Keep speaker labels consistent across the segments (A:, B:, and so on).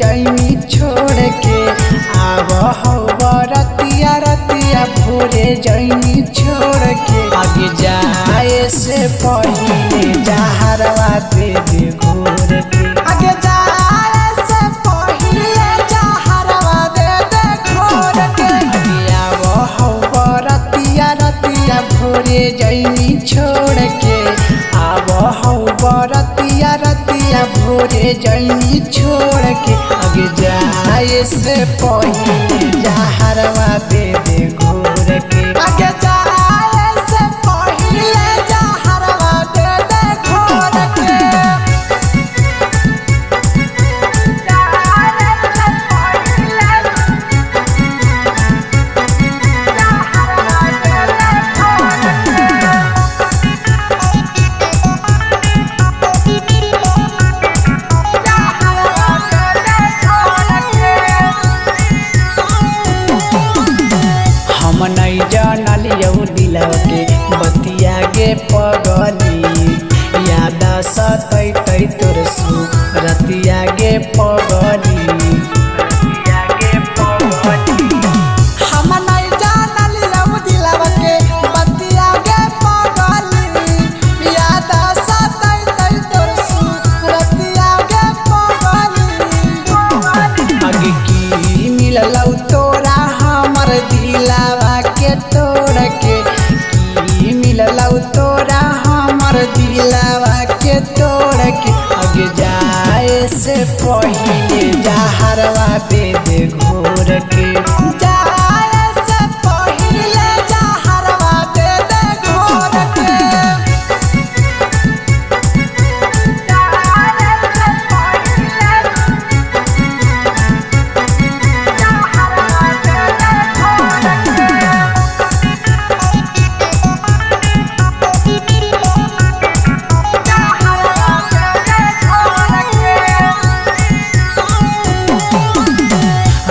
A: जैनी छोड़ के आब हौ रतिया रतिया भोरे जैनी छोड़ के आगे जाए से पहले जहरवा दे दे घोर के आगे जाए से पहले जहरवा दे दे घोर के आगे आब हौ रतिया रतिया भोरे जैनी छोड़ के आब हौ रतिया रतिया भोरे जैनी छोड़ के आगे जाए से पहले जहरवा दे दे घोर के आगे जाए से पहले जहरवा दे दे घोर के हम नहीं जानलियौ दिलवा के बतिया गे पगली याद सतै तोर सु रतिया गे पगली हम नहीं जानलियौ दिलवा के बतिया गे पगली याद सतै तोर सु रतिया गे पगली आगे की मिललौ तोरा हमर दिलवा के तोड़ के की मिललौ तोरा हमर दिलवा के तोड़ के आगे जाए से पहले जहरवा दे दे घोर के जाए से पहले जहरवा दे दे घोर के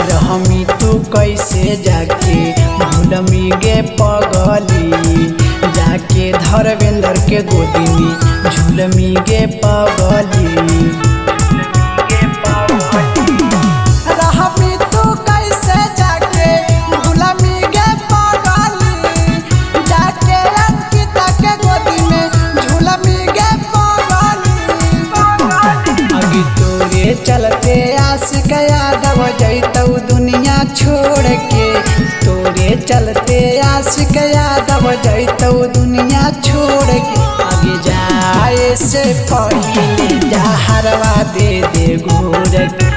A: रहमी तू कैसे जाके भूलमी गे पगली जाके धर्मेंद्र के गोदी में झूलमी गे पगली रहमी तू कैसे जाके भूलमी गे पगली जाके अंकिता के गोदी में झूलमी गे पगली आगे तोरे चलते आशिक यादव जैतौ दुनिया छोड़ के तोरे चलते आशिक यादव जैतौ दुनिया छोड़ के आगे जाए से पहले जहरवा दे दे घोर के